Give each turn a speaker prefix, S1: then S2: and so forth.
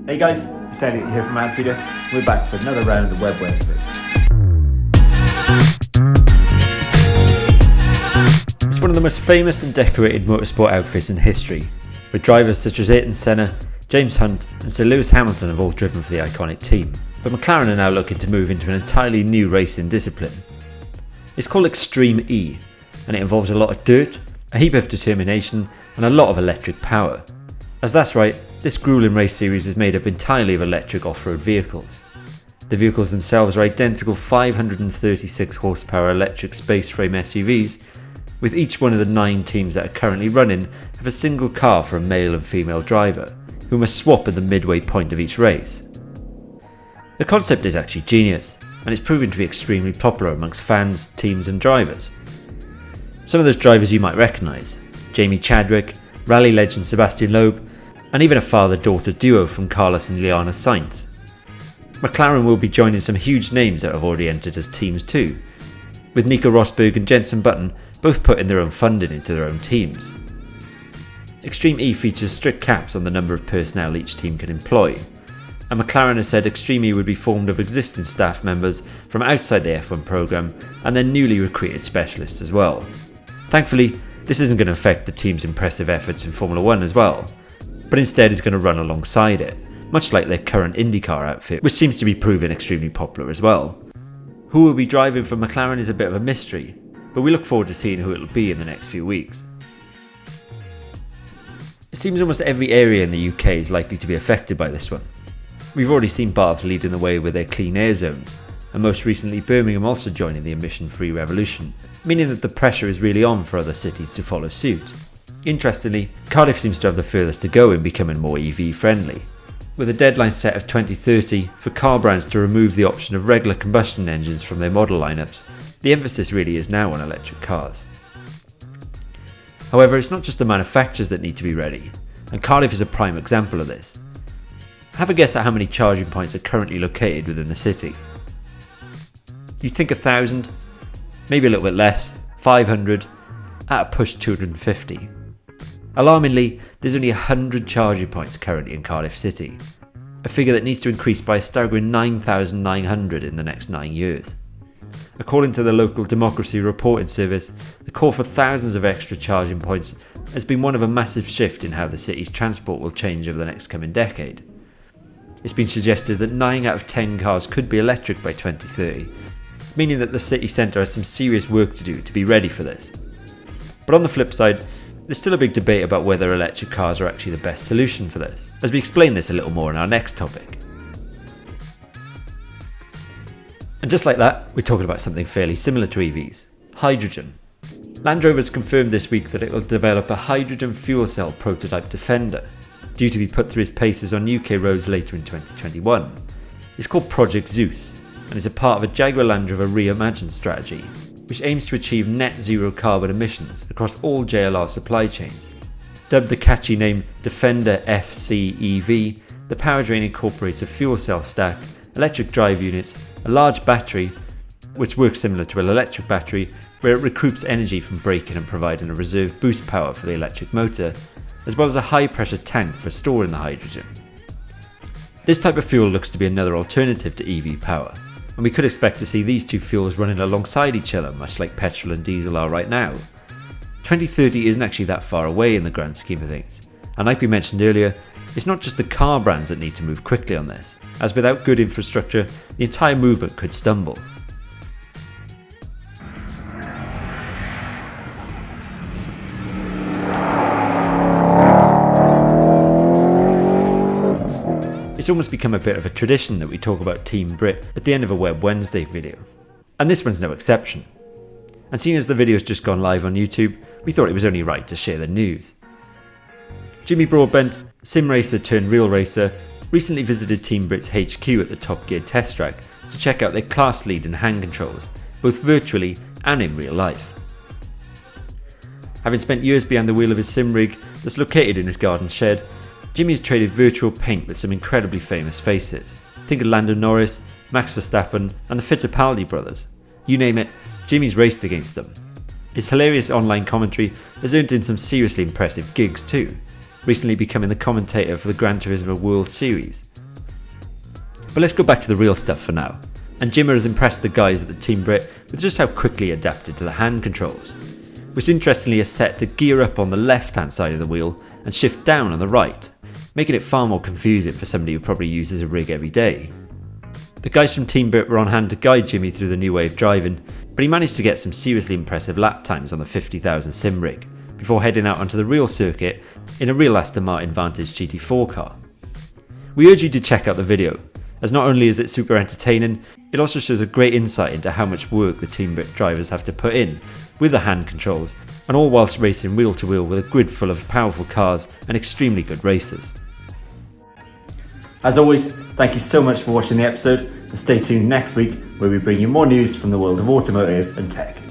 S1: Hey guys, it's Elliot here from AdFeeder. We're back for another round of Web Wednesdays. It's one of the most famous and decorated motorsport outfits in history, with drivers such as Ayrton Senna, James Hunt and Sir Lewis Hamilton have all driven for the iconic team. But McLaren are now looking to move into an entirely new racing discipline. It's called Extreme E, and it involves a lot of dirt, a heap of determination and a lot of electric power. As that's right, this grueling race series is made up entirely of electric off-road vehicles. The vehicles themselves are identical 536 horsepower electric space frame SUVs, with each one of the 9 teams that are currently running have a single car for a male and female driver, who must swap at the midway point of each race. The concept is actually genius, and it's proven to be extremely popular amongst fans, teams and drivers. Some of those drivers you might recognise: Jamie Chadwick, rally legend Sebastian Loeb, and even a father-daughter duo from Carlos and Liana Sainz. McLaren will be joining some huge names that have already entered as teams too, with Nico Rosberg and Jenson Button both putting their own funding into their own teams. Extreme E features strict caps on the number of personnel each team can employ, and McLaren has said Extreme E would be formed of existing staff members from outside the F1 programme and then newly recruited specialists as well. Thankfully, this isn't going to affect the team's impressive efforts in Formula 1 as well, but instead is going to run alongside it, much like their current IndyCar outfit, which seems to be proving extremely popular as well. Who will be driving for McLaren is a bit of a mystery, but we look forward to seeing who it will be in the next few weeks. It seems almost every area in the UK is likely to be affected by this one. We've already seen Bath leading the way with their clean air zones, and most recently Birmingham also joining the emission-free revolution, meaning that the pressure is really on for other cities to follow suit. Interestingly, Cardiff seems to have the furthest to go in becoming more EV friendly, with a deadline set of 2030 for car brands to remove the option of regular combustion engines from their model lineups. The emphasis really is now on electric cars. However, it's not just the manufacturers that need to be ready, and Cardiff is a prime example of this. Have a guess at how many charging points are currently located within the city. You'd think 1,000, maybe a little bit less, 500, at a push 250. Alarmingly, there's only 100 charging points currently in Cardiff City, a figure that needs to increase by a staggering 9,900 in the next 9 years. According to the local democracy reporting service, the call for thousands of extra charging points has been one of a massive shift in how the city's transport will change over the next coming decade. It's been suggested that 9 out of 10 cars could be electric by 2030, meaning that the city centre has some serious work to do to be ready for this. But on the flip side, there's still a big debate about whether electric cars are actually the best solution for this, as we explain this a little more in our next topic. And just like that, we're talking about something fairly similar to EVs: hydrogen. Land Rover has confirmed this week that it will develop a hydrogen fuel cell prototype Defender, due to be put through its paces on UK roads later in 2021. It's called Project Zeus, and is a part of a Jaguar Land Rover reimagined strategy, which aims to achieve net zero carbon emissions across all JLR supply chains. Dubbed the catchy name Defender FCEV, the powertrain incorporates a fuel cell stack, electric drive units, a large battery, which works similar to an electric battery, where it recruits energy from braking and providing a reserve boost power for the electric motor, as well as a high pressure tank for storing the hydrogen. This type of fuel looks to be another alternative to EV power, and we could expect to see these two fuels running alongside each other, much like petrol and diesel are right now. 2030 isn't actually that far away in the grand scheme of things, and like we mentioned earlier, it's not just the car brands that need to move quickly on this, as without good infrastructure, the entire movement could stumble. It's almost become a bit of a tradition that we talk about Team BRIT at the end of a Web Wednesday video, and this one's no exception. And seeing as the video's just gone live on YouTube, we thought it was only right to share the news. Jimmy Broadbent, sim racer turned real racer, recently visited Team BRIT's HQ at the Top Gear test track to check out their class lead and hand controls, both virtually and in real life. Having spent years behind the wheel of his sim rig that's located in his garden shed, Jimmy has traded virtual paint with some incredibly famous faces. Think of Lando Norris, Max Verstappen and the Fittipaldi brothers. You name it, Jimmy's raced against them. His hilarious online commentary has earned him some seriously impressive gigs too, recently becoming the commentator for the Gran Turismo World Series, But let's go back to the real stuff for now. And Jimmer has impressed the guys at the Team BRIT with just how quickly he adapted to the hand controls, which interestingly is set to gear up on the left hand side of the wheel and shift down on the right, making it far more confusing for somebody who probably uses a rig every day. The guys from Team BRIT were on hand to guide Jimmy through the new way of driving, but he managed to get some seriously impressive lap times on the 50,000 sim rig, before heading out onto the real circuit in a real Aston Martin Vantage GT4 car. We urge you to check out the video, as not only is it super entertaining, it also shows a great insight into how much work the Team BRIT drivers have to put in with the hand controls, and all whilst racing wheel to wheel with a grid full of powerful cars and extremely good racers. As always, thank you so much for watching the episode, and stay tuned next week where we bring you more news from the world of automotive and tech.